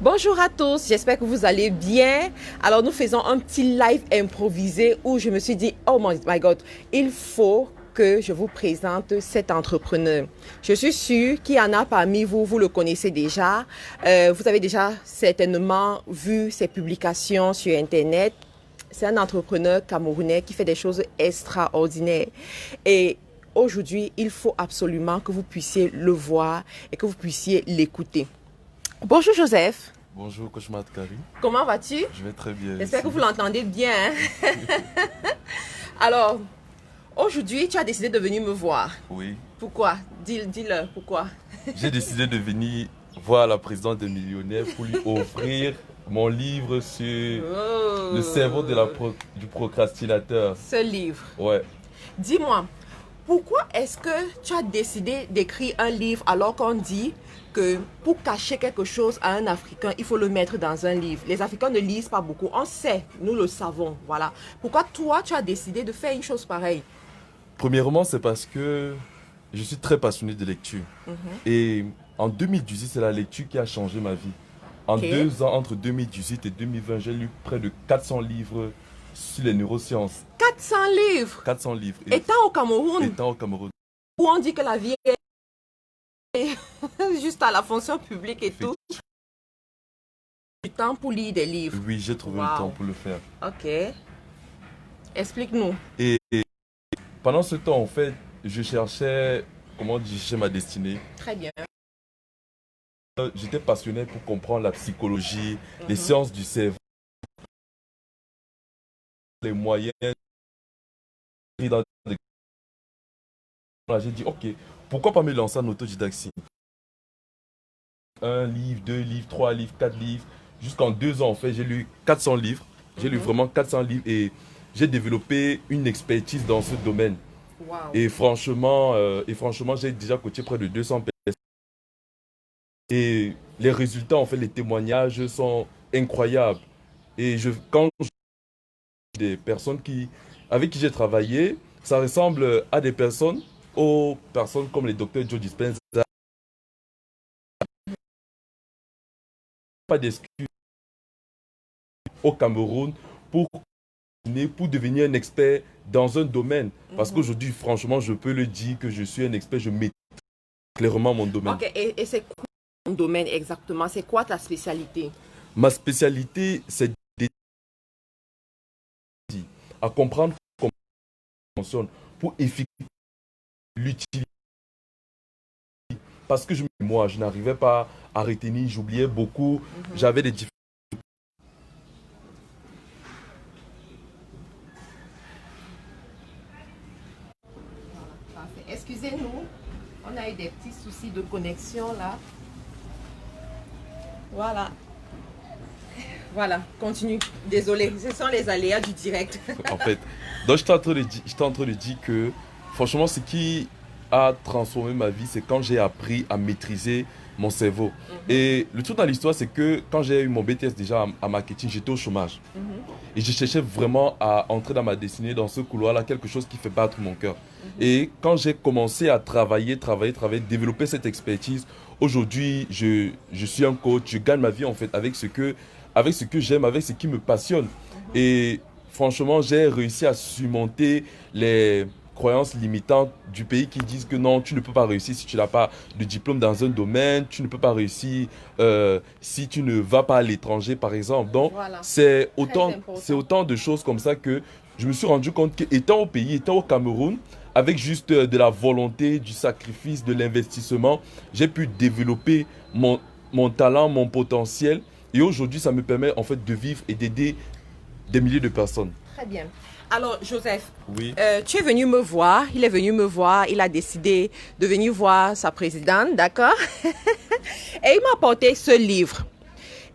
Bonjour à tous, j'espère que vous allez bien. Alors nous faisons un petit live improvisé où je me suis dit, oh my God, il faut que je vous présente cet entrepreneur. Je suis sûre qu'il y en a parmi vous, vous le connaissez déjà. Vous avez déjà certainement vu ses publications sur Internet. C'est un entrepreneur camerounais qui fait des choses extraordinaires. Et aujourd'hui, il faut absolument que vous puissiez le voir et que vous puissiez l'écouter. Bonjour Joseph. Bonjour, Cauchemar Kari. Comment vas-tu? Je vais très bien. J'espère que vous l'entendez bien. Hein? Alors, aujourd'hui, tu as décidé de venir me voir. Oui. Pourquoi? Dis-le, pourquoi? J'ai décidé de venir voir la présidente des millionnaires pour lui offrir mon livre sur le cerveau du procrastinateur. Ce livre. Ouais. Dis-moi, pourquoi est-ce que tu as décidé d'écrire un livre alors qu'on dit que pour cacher quelque chose à un Africain, il faut le mettre dans un livre? Les Africains ne lisent pas beaucoup, on sait, nous le savons, voilà. Pourquoi toi, tu as décidé de faire une chose pareille? Premièrement, c'est parce que je suis très passionné de lecture. Et en 2018, c'est la lecture qui a changé ma vie. En 2 ans, entre 2018 et 2020, j'ai lu près de 400 livres sur les neurosciences. 400 livres? 400 livres. Étant au Cameroun? Étant au Cameroun. Où on dit que la vie est juste à la fonction publique et tout. Du temps pour lire des livres. Oui, j'ai trouvé le temps pour le faire. Ok. Explique-nous. Et pendant ce temps, en fait, je cherchais, comment dire, je cherchais ma destinée. Très bien. J'étais passionné pour comprendre la psychologie, les sciences du cerveau, les moyens. J'ai dit, ok, pourquoi pas me lancer en autodidactie? Un livre, 2 livres, 3 livres, 4 livres. Jusqu'en 2 ans, en fait, j'ai lu 400 livres. J'ai lu vraiment 400 livres et j'ai développé une expertise dans ce domaine. Wow. Et franchement, j'ai déjà coaché près de 200 personnes. Et les résultats, en fait, les témoignages sont incroyables. Et quand des personnes avec qui j'ai travaillé, ça ressemble à des personnes, aux personnes comme les docteurs Joe Dispenza. Pas d'excuses au Cameroun pour devenir un expert dans un domaine. Parce qu'aujourd'hui, franchement, je peux le dire que je suis un expert, je maîtrise clairement mon domaine. Ok, et c'est quoi ton domaine exactement? C'est quoi ta spécialité? Ma spécialité, c'est à comprendre comment ça fonctionne pour efficacement l'utiliser. Parce que moi, je n'arrivais pas à retenir, j'oubliais beaucoup, j'avais des difficultés. Excusez-nous, on a eu des petits soucis de connexion là. Voilà. Voilà, continue. Désolé, ce sont les aléas du direct. En fait, donc j'étais en train de dire que franchement, ce qui a transformé ma vie, c'est quand j'ai appris à maîtriser mon cerveau. Et le truc dans l'histoire, c'est que quand j'ai eu mon BTS déjà à marketing, j'étais au chômage. Et je cherchais vraiment à entrer dans ma destinée, dans ce couloir-là, quelque chose qui fait battre mon cœur. Et quand j'ai commencé à travailler, développer cette expertise, aujourd'hui, je suis un coach, je gagne ma vie en fait avec ce que j'aime, avec ce qui me passionne. Et franchement, j'ai réussi à surmonter les croyances limitantes du pays qui disent que non, tu ne peux pas réussir si tu n'as pas de diplôme dans un domaine, tu ne peux pas réussir si tu ne vas pas à l'étranger, par exemple. Donc, voilà. c'est autant de choses comme ça que je me suis rendu compte qu'étant au pays, étant au Cameroun, avec juste de la volonté, du sacrifice, de l'investissement, j'ai pu développer mon talent, mon potentiel. Et aujourd'hui, ça me permet en fait de vivre et d'aider des milliers de personnes. Très bien. Alors, Joseph, oui. Tu es venu me voir, il est venu me voir, il a décidé de venir voir sa présidente, d'accord? Et il m'a apporté ce livre.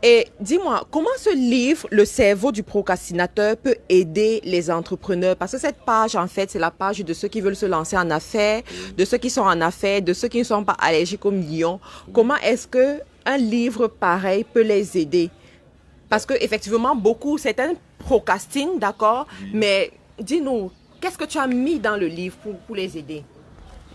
Et dis-moi, comment ce livre, Le cerveau du procrastinateur, peut aider les entrepreneurs? Parce que cette page, en fait, c'est la page de ceux qui veulent se lancer en affaires, de ceux qui sont en affaires, de ceux qui ne sont pas allergiques aux millions. Comment est-ce que un livre pareil peut les aider? Parce que effectivement, beaucoup, certains procrastinent, d'accord? Mais dis-nous, qu'est-ce que tu as mis dans le livre pour les aider?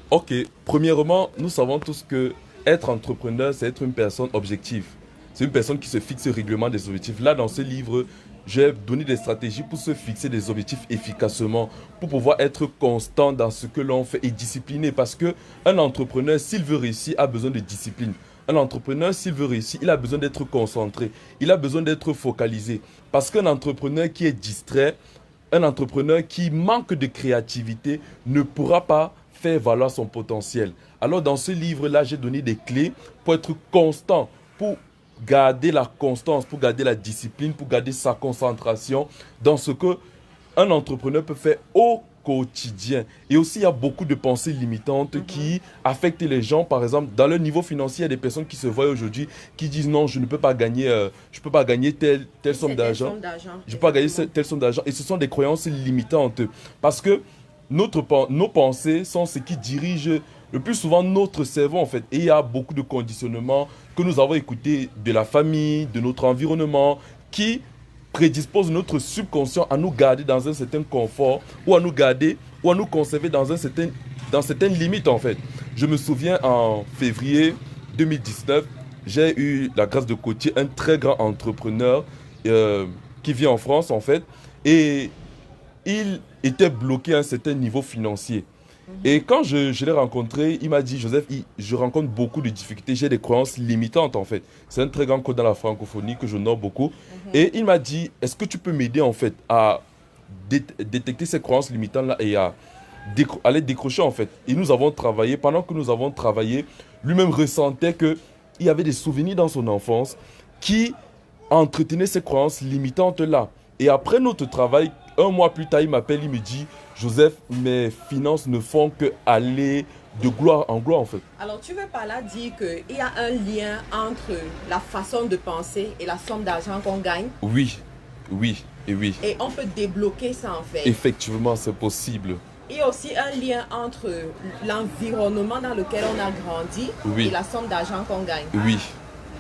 Ok, premièrement, nous savons tous que être entrepreneur, c'est être une personne objective. c'est une personne qui se fixe régulièrement des objectifs. Là, dans ce livre, j'ai donné des stratégies pour se fixer des objectifs efficacement, pour pouvoir être constant dans ce que l'on fait et discipliné. Parce qu'un entrepreneur, s'il veut réussir, a besoin de discipline. Un entrepreneur, s'il veut réussir, il a besoin d'être concentré. Il a besoin d'être focalisé. Parce qu'un entrepreneur qui est distrait, un entrepreneur qui manque de créativité ne pourra pas faire valoir son potentiel. Alors dans ce livre-là, j'ai donné des clés pour être constant, pour garder la constance, pour garder la discipline, pour garder sa concentration dans ce qu'un entrepreneur peut faire au quotidien. Et aussi, il y a beaucoup de pensées limitantes qui affectent les gens. Par exemple, dans le niveau financier, il y a des personnes qui se voient aujourd'hui qui disent non, je ne peux pas gagner, telle somme d'argent. Je ne peux pas gagner telle somme d'argent. Et ce sont des croyances limitantes. Parce que nos pensées sont ce qui dirige le plus souvent notre cerveau en fait. Et il y a beaucoup de conditionnements que nous avons écoutés de la famille, de notre environnement, qui prédisposent notre subconscient à nous garder dans un certain confort ou à nous garder ou à nous conserver dans certaines limites en fait. Je me souviens en février 2019, j'ai eu la grâce de côtoyer un très grand entrepreneur qui vit en France en fait, et il était bloqué à un certain niveau financier. Et quand je l'ai rencontré, il m'a dit, Joseph, je rencontre beaucoup de difficultés, j'ai des croyances limitantes en fait. C'est un très grand code dans la francophonie que j'honore beaucoup. Et il m'a dit, est-ce que tu peux m'aider en fait à détecter ces croyances limitantes-là et à les décrocher en fait. Et nous avons travaillé, pendant que nous avons travaillé, lui-même ressentait qu'il y avait des souvenirs dans son enfance qui entretenaient ces croyances limitantes-là. Et après notre travail, un mois plus tard, il m'appelle, il me dit, Joseph, mes finances ne font que aller de gloire en gloire en fait. Alors tu veux par là dire qu'il y a un lien entre la façon de penser et la somme d'argent qu'on gagne? Oui, oui et oui. Et on peut débloquer ça en fait. Effectivement, c'est possible. Il y a aussi un lien entre l'environnement dans lequel on a grandi et la somme d'argent qu'on gagne. Oui.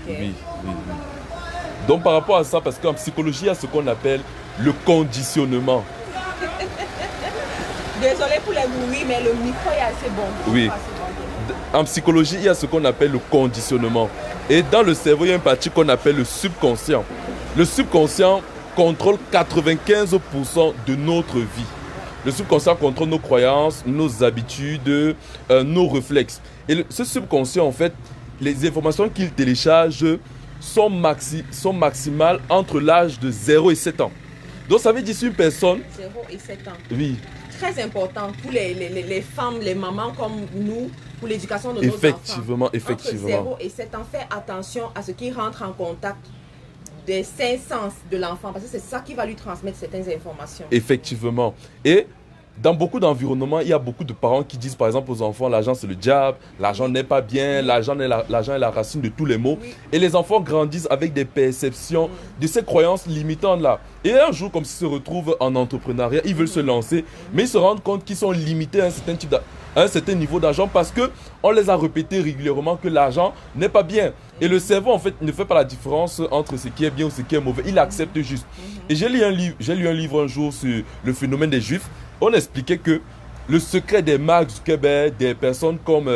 Okay. Oui. Donc par rapport à ça, parce qu'en psychologie, il y a ce qu'on appelle le conditionnement. Désolé pour les bruits, mais le micro est assez bon. Oui. En psychologie, il y a ce qu'on appelle le conditionnement. Et dans le cerveau, il y a une partie qu'on appelle le subconscient. Le subconscient contrôle 95% de notre vie. Le subconscient contrôle nos croyances, nos habitudes, nos réflexes. Et ce subconscient, en fait, les informations qu'il télécharge sont maximales entre l'âge de 0 et 7 ans. Donc ça veut dire si une personne... 0 et 7 ans. Oui. Très important pour les femmes, les mamans comme nous, pour l'éducation de nos enfants. Effectivement. Entre 0 et 7 ans, fais attention à ce qui rentre en contact des 5 sens de l'enfant, parce que c'est ça qui va lui transmettre certaines informations. Effectivement. Et dans beaucoup d'environnements, il y a beaucoup de parents qui disent par exemple aux enfants, l'argent c'est le diable, l'argent n'est pas bien, l'argent est la racine de tous les maux. Oui. Et les enfants grandissent avec des perceptions de ces croyances limitantes-là. Et un jour, comme ils se retrouvent en entrepreneuriat, ils veulent se lancer, mais ils se rendent compte qu'ils sont limités à un certain niveau d'argent parce qu'on les a répétés régulièrement que l'argent n'est pas bien. Et le cerveau, en fait, ne fait pas la différence entre ce qui est bien ou ce qui est mauvais. Il accepte juste. Et j'ai lu un livre un jour sur le phénomène des Juifs. On expliquait que le secret des Mark Zuckerberg, des personnes comme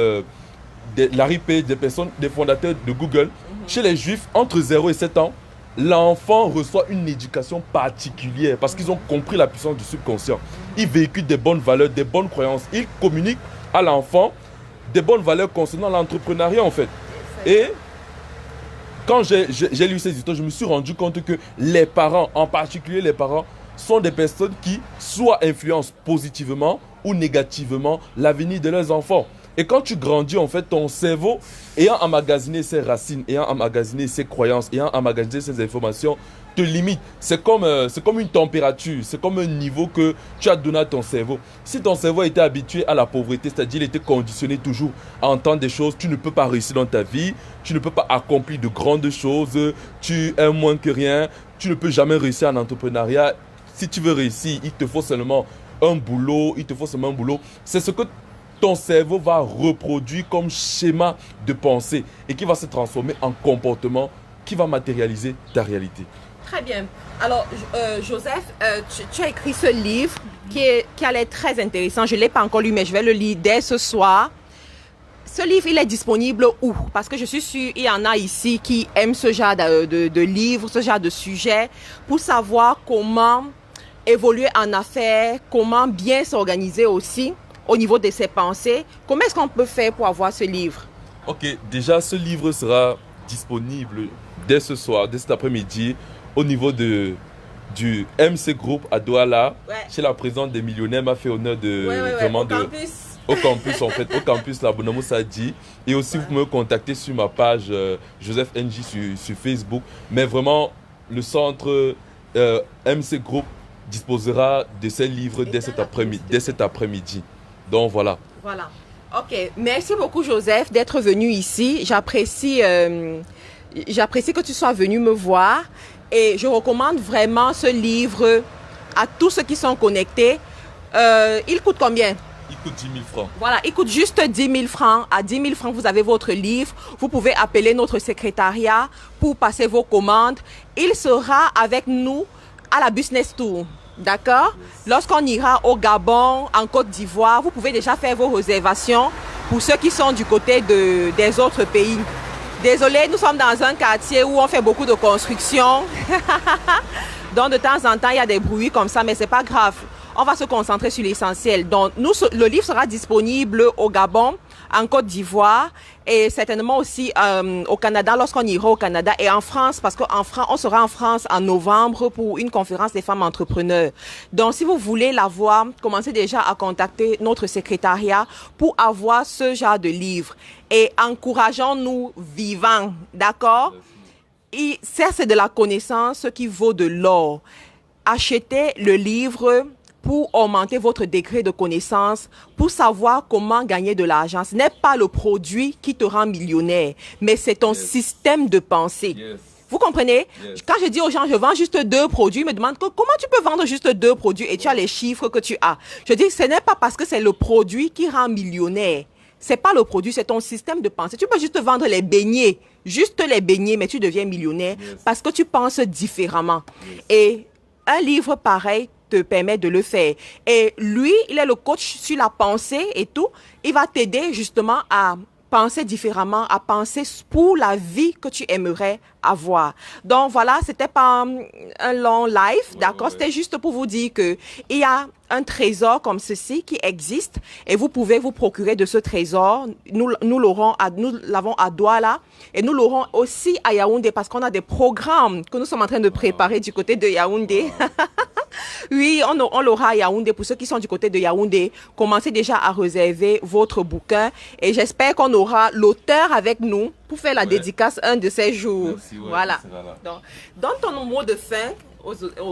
Larry Page, des fondateurs de Google, chez les Juifs, entre 0 et 7 ans, l'enfant reçoit une éducation particulière parce qu'ils ont compris la puissance du subconscient. Ils véhiculent des bonnes valeurs, des bonnes croyances. Ils communiquent à l'enfant des bonnes valeurs concernant l'entrepreneuriat en fait. Et quand j'ai lu ces histoires, je me suis rendu compte que les parents, en particulier les parents, sont des personnes qui soit influencent positivement ou négativement l'avenir de leurs enfants. Et quand tu grandis, en fait, ton cerveau, ayant emmagasiné ses racines, ayant emmagasiné ses croyances, ayant emmagasiné ses informations, te limite. C'est comme une température, c'est comme un niveau que tu as donné à ton cerveau. Si ton cerveau était habitué à la pauvreté, c'est-à-dire il était conditionné toujours à entendre des choses, tu ne peux pas réussir dans ta vie, tu ne peux pas accomplir de grandes choses, tu es moins que rien, tu ne peux jamais réussir en entrepreneuriat. Si tu veux réussir, il te faut seulement un boulot, C'est ce que ton cerveau va reproduire comme schéma de pensée et qui va se transformer en comportement qui va matérialiser ta réalité. Très bien. Alors, Joseph, tu as écrit ce livre qui a l'air très intéressant. Je ne l'ai pas encore lu, mais je vais le lire dès ce soir. ce livre, il est disponible où? Parce que je suis sûre qu'il y en a ici qui aiment ce genre de livres, ce genre de sujet, pour savoir comment évoluer en affaires, comment bien s'organiser aussi au niveau de ses pensées. Comment est-ce qu'on peut faire pour avoir ce livre? Ok, déjà ce livre sera disponible dès ce soir, dès cet après-midi, au niveau du MC Group à Douala. Ouais. Chez la présidente des millionnaires m'a fait honneur de Au campus. Au campus en fait, au campus l'abonnement ça dit. Et aussi vous pouvez me contacter sur ma page Joseph NJ sur Facebook. Mais vraiment le centre MC Group disposera de ces livres dès cet après-midi. Donc voilà. Voilà. Ok, merci beaucoup Joseph d'être venu ici. J'apprécie que tu sois venu me voir et je recommande vraiment ce livre à tous ceux qui sont connectés. Il coûte combien? Il coûte 10 000 francs. Voilà, il coûte juste 10 000 francs. À 10 000 francs, vous avez votre livre. Vous pouvez appeler notre secrétariat pour passer vos commandes. Il sera avec nous à la Business Tour. D'accord? Lorsqu'on ira au Gabon, en Côte d'Ivoire, vous pouvez déjà faire vos réservations pour ceux qui sont du côté des autres pays. Désolé, nous sommes dans un quartier où on fait beaucoup de construction. Donc, de temps en temps, il y a des bruits comme ça, mais ce n'est pas grave. On va se concentrer sur l'essentiel. Donc, le livre sera disponible au Gabon, en Côte d'Ivoire et certainement aussi au Canada lorsqu'on ira au Canada et en France parce qu'on sera en France en novembre pour une conférence des femmes entrepreneurs. Donc, si vous voulez l'avoir, commencez déjà à contacter notre secrétariat pour avoir ce genre de livre et encourageons-nous vivants, d'accord? Et ça, c'est de la connaissance qui vaut de l'or. Achetez le livre pour augmenter votre degré de connaissance, pour savoir comment gagner de l'argent. Ce n'est pas le produit qui te rend millionnaire, mais c'est ton système de pensée. Vous comprenez? Quand je dis aux gens, je vends juste 2 produits, ils me demandent comment tu peux vendre juste 2 produits et tu as les chiffres que tu as. Je dis, ce n'est pas parce que c'est le produit qui rend millionnaire. C'est pas le produit, c'est ton système de pensée. Tu peux juste vendre les beignets, mais tu deviens millionnaire parce que tu penses différemment. Et un livre pareil te permet de le faire. Et lui, il est le coach sur la pensée et tout. Il va t'aider justement à penser différemment, à penser pour la vie que tu aimerais avoir. Donc voilà, c'était pas un long live, d'accord? C'était juste pour vous dire que il y a un trésor comme ceci qui existe et vous pouvez vous procurer de ce trésor. Nous l'avons à Douala et nous l'aurons aussi à Yaoundé parce qu'on a des programmes que nous sommes en train de préparer du côté de Yaoundé. Oui, on l'aura à Yaoundé. Pour ceux qui sont du côté de Yaoundé, commencez déjà à réserver votre bouquin et j'espère qu'on aura l'auteur avec nous pour faire la dédicace un de ces jours. Merci, voilà. Donc, donne ton mot de fin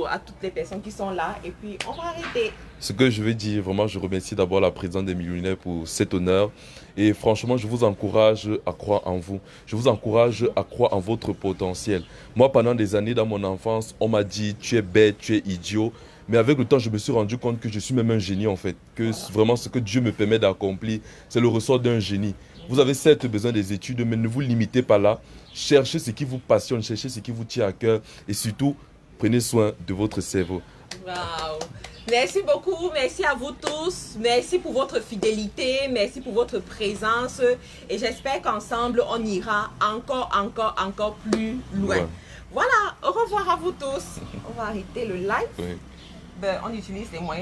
à toutes les personnes qui sont là et puis on va arrêter. Ce que je veux dire, vraiment, je remercie d'abord la présidente des millionnaires pour cet honneur. Et franchement, je vous encourage à croire en vous. Je vous encourage à croire en votre potentiel. Moi, pendant des années dans mon enfance, on m'a dit, tu es bête, tu es idiot. Mais avec le temps, je me suis rendu compte que je suis même un génie en fait. Que vraiment ce que Dieu me permet d'accomplir, c'est le ressort d'un génie. Vous avez certes besoin des études, mais ne vous limitez pas là. Cherchez ce qui vous passionne, cherchez ce qui vous tient à cœur. Et surtout, prenez soin de votre cerveau. Wow. Merci beaucoup, merci à vous tous, merci pour votre fidélité, merci pour votre présence et j'espère qu'ensemble on ira encore plus loin. Ouais. Voilà, au revoir à vous tous. On va arrêter le live. Oui. On utilise les moyens